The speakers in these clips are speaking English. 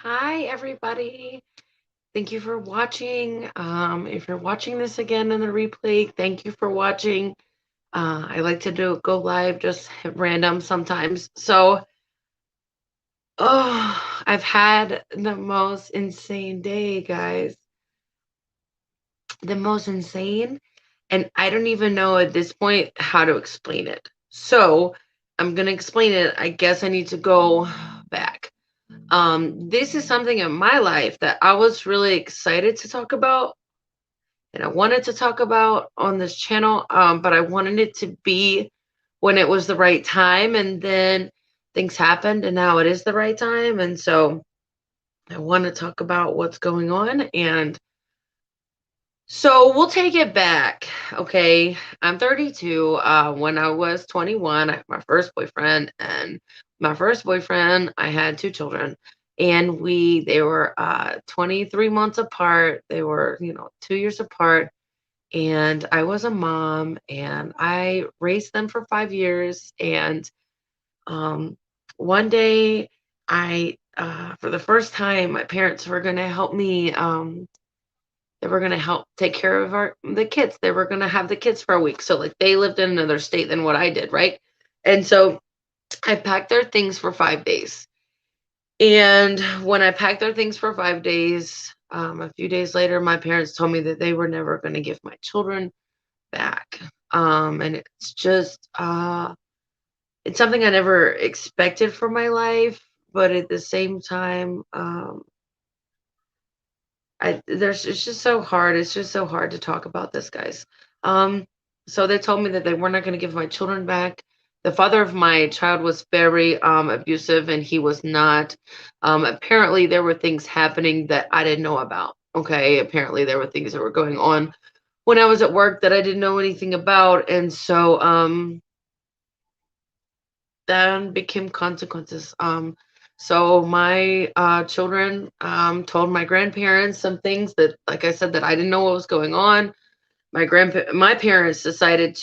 Hi, everybody. Thank you for watching. If you're watching this again in the replay, thank you for watching. I like to go live just at random sometimes. I've had the most insane day, guys. The most insane. And I don't even know at this point how to explain it. So I'm going to explain it. I guess I need to go back. This is something in my life that I was really excited to talk about and I wanted to talk about on this channel, but I wanted it to be when it was the right time, and then things happened, and now it is the right time, and so I want to talk about what's going on, and so we'll take it back. Okay, I'm 32. When I was 21, I had my first boyfriend, and my first boyfriend, I had two children, and they were 23 months apart. They were 2 years apart, and I was a mom, and I raised them for 5 years. And um, one day, for the first time, my parents were going to help me. They were going to help take care of the kids. They were going to have the kids for a week. So like they lived in another state than what I did, right? And so I packed their things for 5 days. And when I packed their things for 5 days, a few days later, my parents told me that they were never going to give my children back. And it's something I never expected for my life, but at the same time, it's just so hard. It's just so hard to talk about this, guys. Um, so they told me that they were not going to give my children back. The father of my child was very abusive, and he was not. Apparently, there were things happening that I didn't know about. Okay, apparently there were things that were going on when I was at work that I didn't know anything about, and so then became consequences. So my children told my grandparents some things that, like I said, that I didn't know what was going on. My parents decided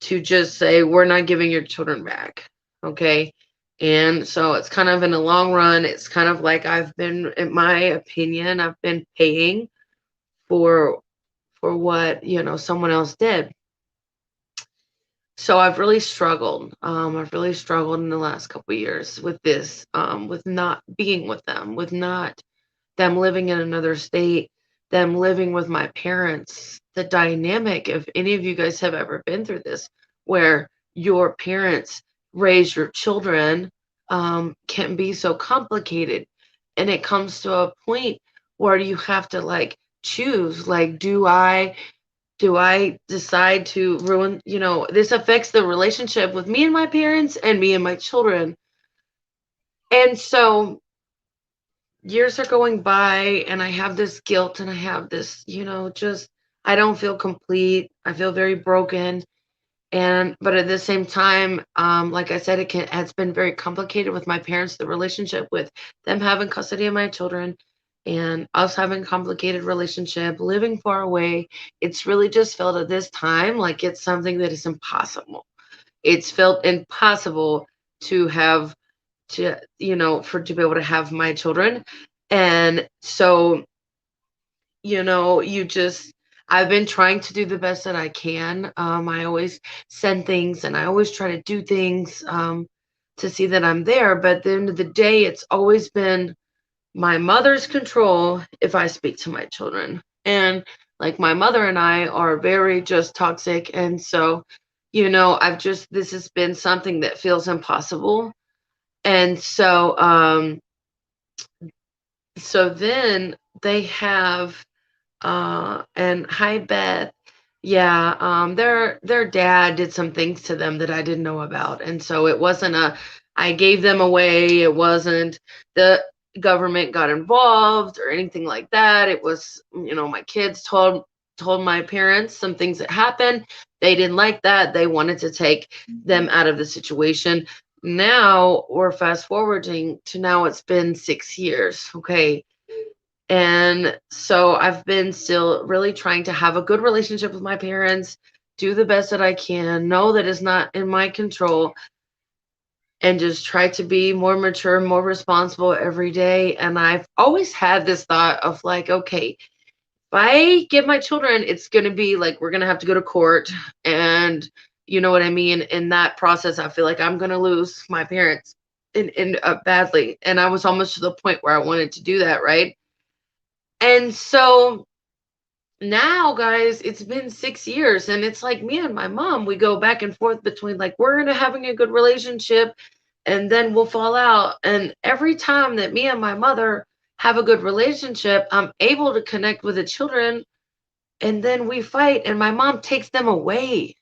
to just say, we're not giving your children back. Okay. And so it's kind of in the long run, it's kind of like in my opinion, I've been paying for what, someone else did. So I've really struggled. I've really struggled in the last couple of years with this, with not being with them, with not them living in another state, them living with my parents. The dynamic, if any of you guys have ever been through this, where your parents raise your children, can be so complicated. And it comes to a point where you have to like choose, like, do I decide to ruin, this affects the relationship with me and my parents and me and my children. And so years are going by and I have this guilt and I have this, just I don't feel complete. I feel very broken. And but at the same time, like I said, has been very complicated with my parents, the relationship with them having custody of my children and us having complicated relationship, living far away. It's really just felt at this time like it's something that is impossible. It's felt impossible to have to be able to have my children. And so, you just I've been trying to do the best that I can. I always send things and I always try to do things to see that I'm there. But at the end of the day, it's always been my mother's control if I speak to my children. And like my mother and I are very just toxic. And so, this has been something that feels impossible. And so then they have and hi Beth. Yeah, their dad did some things to them that I didn't know about. And so it wasn't I gave them away. It wasn't the government got involved or anything like that. It was, my kids told my parents some things that happened. They didn't like that. They wanted to take them out of the situation. Now we're fast forwarding to now it's been 6 years. Okay, and so I've been still really trying to have a good relationship with my parents, do the best that I can, know that it's not in my control. and just try to be more mature, more responsible every day. And I've always had this thought of like, okay, if I get my children, it's going to be like we're going to have to go to court. And you know what I mean? In that process, I feel like I'm going to lose my parents in badly. And I was almost to the point where I wanted to do that, right? And so now, guys, it's been 6 years, and it's like me and my mom, we go back and forth between like we're into having a good relationship and then we'll fall out. And every time that me and my mother have a good relationship, I'm able to connect with the children, and then we fight, and my mom takes them away.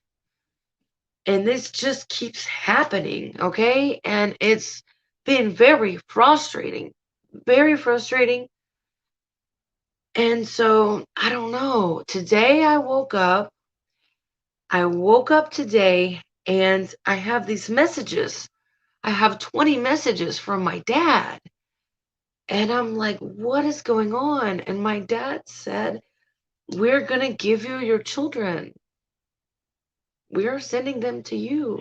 And this just keeps happening, okay? And it's been very frustrating, very frustrating. And so I don't know. Today I woke up today and I have these messages. I have 20 messages from my dad. And I'm like, what is going on? And my dad said, we're going to give you your children. We are sending them to you.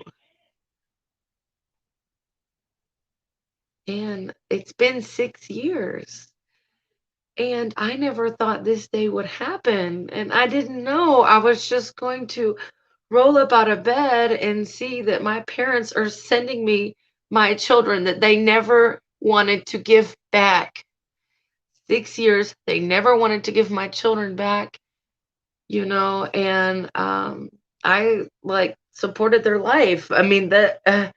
And it's been 6 years. And I never thought this day would happen. And I didn't know I was just going to roll up out of bed and see that my parents are sending me my children that they never wanted to give back. 6 years, they never wanted to give my children back, and I like supported their life. I mean, if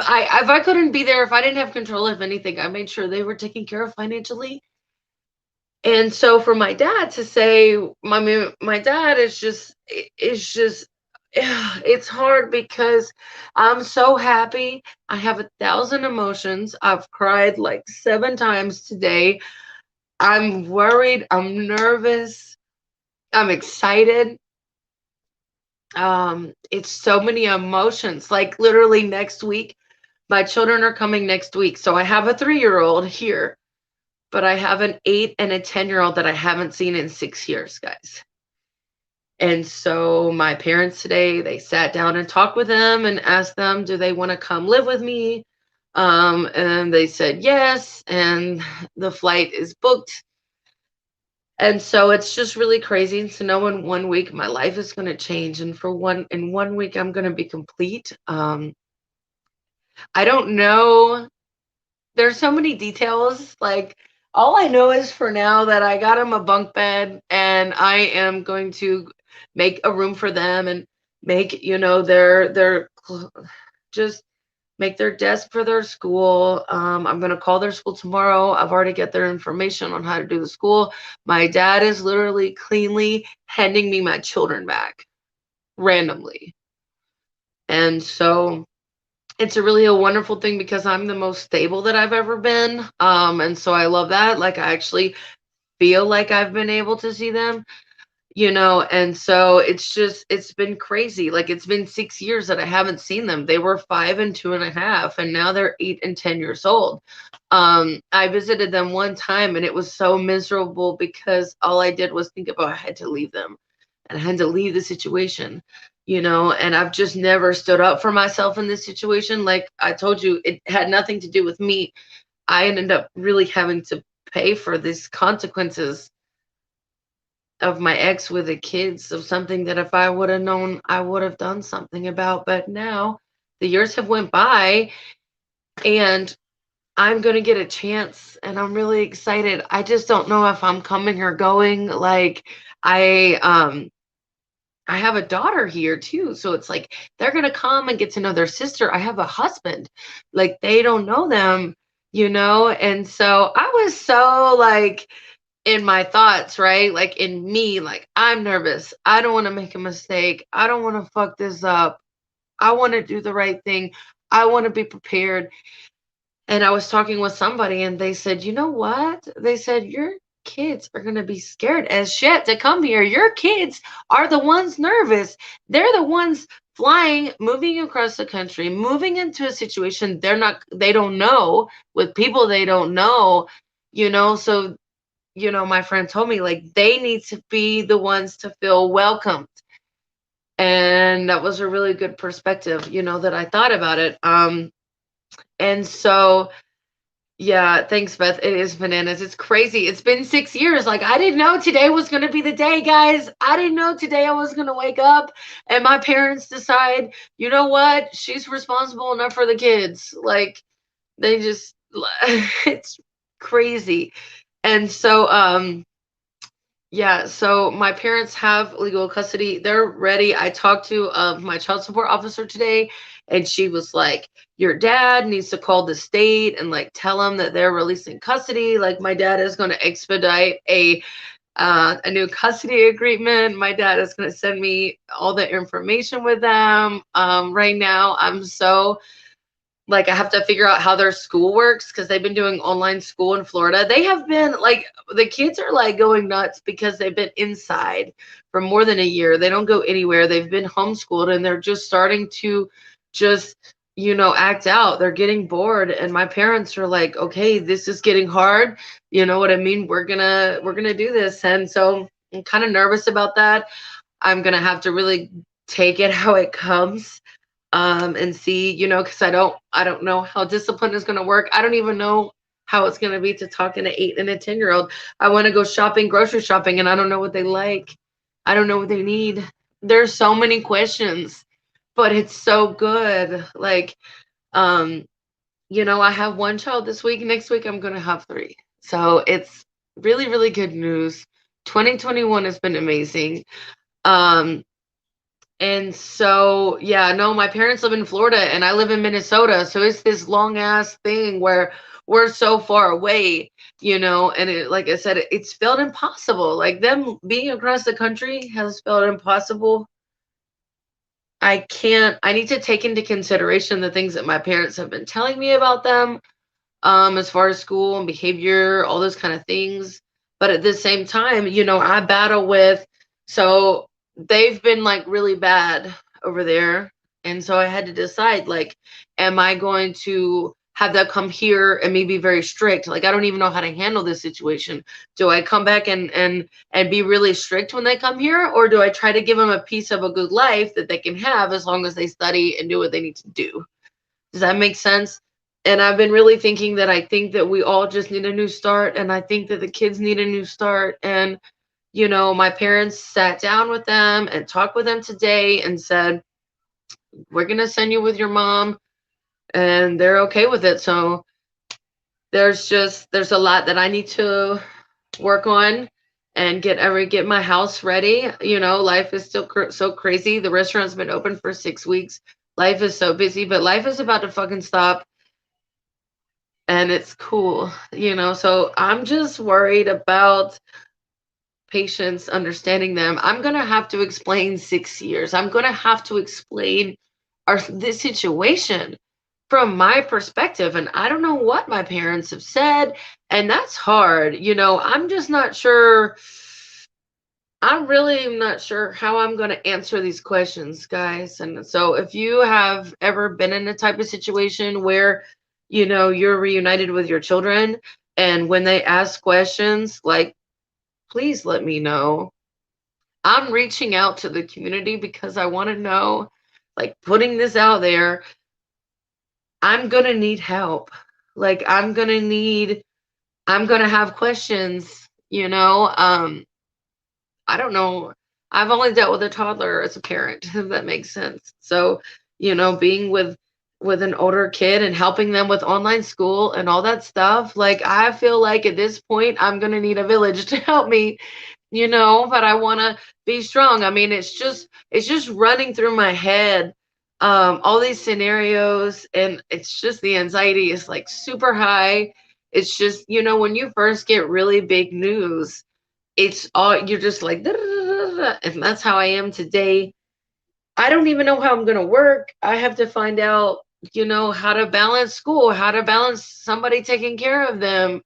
I couldn't be there, if I didn't have control of anything, I made sure they were taken care of financially. And so for my dad to say, my dad is just it's hard because I'm so happy. I have 1,000 emotions. I've cried like 7 times today. I'm worried. I'm nervous. I'm excited. It's so many emotions. Like literally next week, my children are coming next week. So I have a 3-year-old here, but I have an 8 and a 10-year-old that I haven't seen in 6 years, guys. And so my parents today, they sat down and talked with them and asked them, do they want to come live with me? And they said yes, and the flight is booked. And so it's just really crazy to know in 1 week my life is going to change, and in 1 week I'm going to be complete. I don't know. There's so many details. Like all I know is for now that I got them a bunk bed, and I am going to make a room for them and make their just make their desk for their school. I'm going to call their school tomorrow. I've already got their information on how to do the school. My dad is literally cleanly handing me my children back randomly. And so it's really a wonderful thing because I'm the most stable that I've ever been. And so I love that. Like I actually feel like I've been able to see them, and so it's been crazy. Like it's been 6 years that I haven't seen them. They were 5 and 2.5, and now they're 8 and 10 years old. I visited them one time and it was so miserable because all I did was think about I had to leave them and I had to leave the situation, and I've just never stood up for myself in this situation. Like I told you, it had nothing to do with me. I ended up really having to pay for these consequences of my ex with the kids, of something that if I would have known, I would have done something about. But now the years have went by, and I'm going to get a chance, and I'm really excited. I just don't know if I'm coming or going. Like I have a daughter here too, so it's like they're going to come and get to know their sister. I have a husband. Like they don't know them, and so I was so like in my thoughts, right? Like in me, like I'm nervous. I don't want to make a mistake. I don't want to fuck this up. I want to do the right thing. I want to be prepared. And I was talking with somebody and they said, you know what? They said, your kids are going to be scared as shit to come here. Your kids are the ones nervous. They're the ones flying, moving across the country, moving into a situation they don't know, with people they don't know, so my friend told me like they need to be the ones to feel welcomed. And that was a really good perspective, that I thought about it. And so, yeah, thanks, Beth. It is bananas. It's crazy. It's been 6 years. Like, I didn't know today was going to be the day, guys. I didn't know today I was going to wake up and my parents decide, you know what? She's responsible enough for the kids. Like, they just, it's crazy. And so, yeah, so my parents have legal custody. They're ready. I talked to my child support officer today, and she was like, "Your dad needs to call the state and like tell them that they're releasing custody. Like my dad is going to expedite a new custody agreement. My dad is going to send me all the information with them. Right now, I'm so like I have to figure out how their school works because they've been doing online school in Florida. They have been like the kids are like going nuts because they've been inside for more than a year. They don't go anywhere. They've been homeschooled and they're just starting to just act out. They're getting bored and my parents are like, "Okay, this is getting hard." You know what I mean? We're going to do this. And so I'm kind of nervous about that. I'm going to have to really take it how it comes and see, because I don't know how discipline is going to work. I don't even know how it's going to be to talk to an 8 and a 10-year old. I want to go shopping, grocery shopping, and I don't know what they like. I don't know what they need. There's so many questions, but it's so good. Like, um, I have one child this week. Next week, I'm going to have three. So it's really, really good news. 2021 has been amazing. Um, and so, yeah, no, my parents live in Florida and I live in Minnesota. So it's this long ass thing where we're so far away, and like I said, it's felt impossible. Like them being across the country has felt impossible. I need to take into consideration the things that my parents have been telling me about them, as far as school and behavior, all those kind of things. But at the same time, I battle with, so they've been like really bad over there. And so I had to decide, like, am I going to have that come here and me be very strict? Like, I don't even know how to handle this situation. Do I come back and be really strict when they come here? Or do I try to give them a piece of a good life that they can have as long as they study and do what they need to do? Does that make sense? And I've been really thinking that I think that we all just need a new start. And I think that the kids need a new start. And, my parents sat down with them and talked with them today and said, we're going to send you with your mom. And they're okay with it. So there's a lot that I need to work on and get my house ready. Life is still so crazy. The restaurant's been open for 6 weeks. Life is so busy, but life is about to fucking stop and it's cool, so I'm just worried about patients understanding them. I'm going to have to explain 6 years. I'm going to have to explain this situation from my perspective, and I don't know what my parents have said, and that's hard. I'm just not sure. I'm really not sure how I'm going to answer these questions, guys. And so if you have ever been in a type of situation where, you're reunited with your children and when they ask questions, like, please let me know. I'm reaching out to the community because I want to know, like, putting this out there. I'm going to need help. Like, I'm going to have questions, I don't know. I've only dealt with a toddler as a parent, if that makes sense. So, being with an older kid and helping them with online school and all that stuff, like I feel like at this point I'm gonna need a village to help me, but I wanna be strong. I mean, it's just running through my head, all these scenarios, and it's just the anxiety is like super high. It's just, when you first get really big news, it's all you're just like "Da, da, da, da, da," and that's how I am today. I don't even know how I'm going to work. I have to find out, how to balance school, how to balance somebody taking care of them,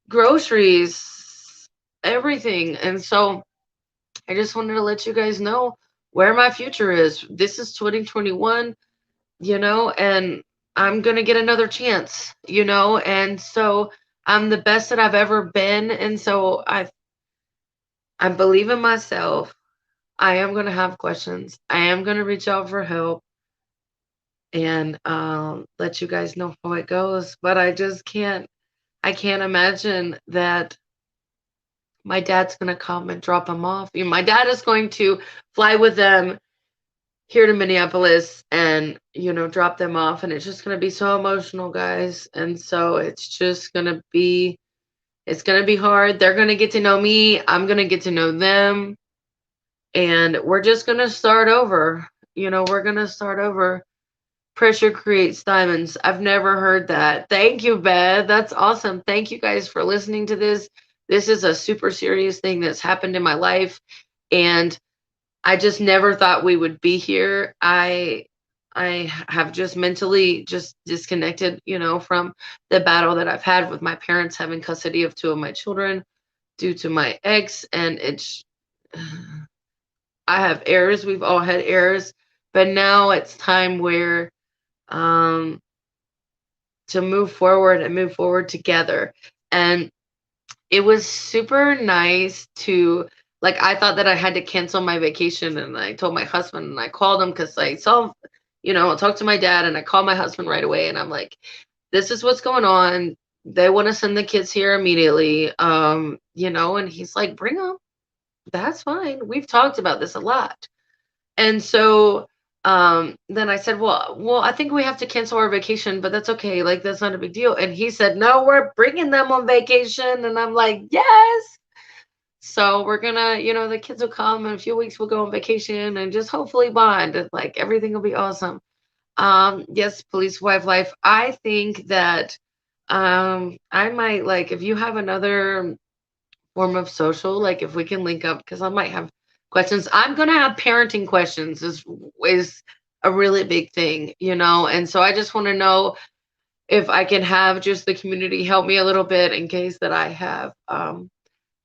groceries, everything. And so I just wanted to let you guys know where my future is. This is 2021, and I'm going to get another chance, and so I'm the best that I've ever been, and so I believe in myself. I am going to have questions. I am going to reach out for help. and let you guys know how it goes. But I can't imagine that my dad's gonna come and drop them off. My dad is going to fly with them here to Minneapolis and, drop them off. And it's just gonna be so emotional, guys. And so it's gonna be hard. They're gonna get to know me. I'm gonna get to know them. And we're just gonna start over. We're gonna start over. Pressure creates diamonds. I've never heard that. Thank you, Beth. That's awesome. Thank you guys for listening to this. This is a super serious thing that's happened in my life. And I just never thought we would be here. I have just mentally just disconnected, from the battle that I've had with my parents having custody of two of my children due to my ex. And it's I have errors. We've all had errors. But now it's time where um to move forward and move forward together. And it was super nice to, like, I thought that I had to cancel my vacation, and I told my husband, and I called him because I saw, I talked to my dad, and I called my husband right away, and I'm like, this is what's going on. They want to send the kids here immediately. And he's like, bring them. That's fine. We've talked about this a lot. And so then I said, well, I think we have to cancel our vacation, but that's okay. Like, that's not a big deal. And he said, no, we're bringing them on vacation. And I'm like, yes. So we're gonna, the kids will come in a few weeks. We'll go on vacation and just hopefully bond. And, like, everything will be awesome. Yes, police wife life. I think that I might, like, if you have another form of social, like, if we can link up, because I might have questions. I'm gonna have parenting questions is a really big thing, and so I just want to know if I can have just the community help me a little bit in case that I have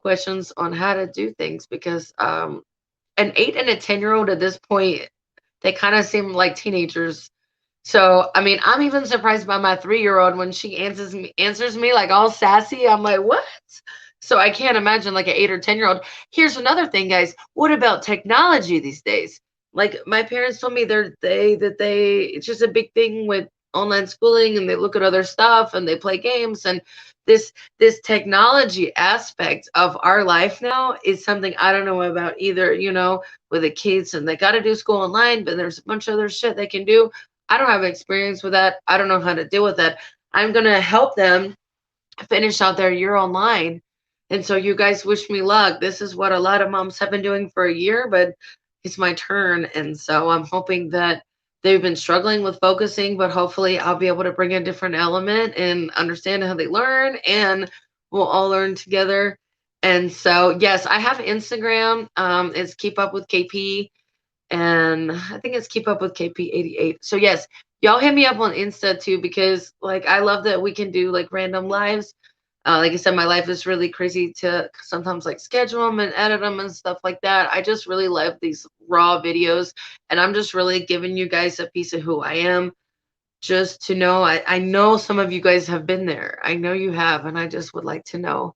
questions on how to do things, because an 8 and a 10-year-old at this point, they kind of seem like teenagers. So, I mean, I'm even surprised by my 3-year-old when she answers me like all sassy. I'm like, what? So I can't imagine like an 8 or 10-year-old. Here's another thing, guys. What about technology these days? Like, my parents told me it's just a big thing with online schooling, and they look at other stuff and they play games, and this technology aspect of our life now is something I don't know about either, with the kids, and they got to do school online, but there's a bunch of other shit they can do. I don't have experience with that. I don't know how to deal with that. I'm going to help them finish out their year online. And so you guys wish me luck. This is what a lot of moms have been doing for a year, but it's my turn. And so I'm hoping that they've been struggling with focusing, but hopefully I'll be able to bring a different element and understand how they learn, and we'll all learn together. And so, yes, I have Instagram. It's Keep Up with KP, and I think it's Keep Up with KP88. So yes, y'all hit me up on Insta too, because, like, I love that we can do like random lives. Like I said, my life is really crazy to sometimes like schedule them and edit them and stuff like that. I just really love these raw videos, and I'm just really giving you guys a piece of who I am, just to know. I know some of you guys have been there. I know you have, and I just would like to know,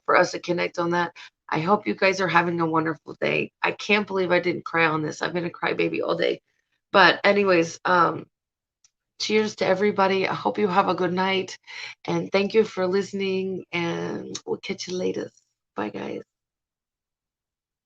for us to connect on that. I hope you guys are having a wonderful day. I can't believe I didn't cry on this. I've been a crybaby all day. But anyways, cheers to everybody. I hope you have a good night, and thank you for listening, and we'll catch you later. Bye, guys.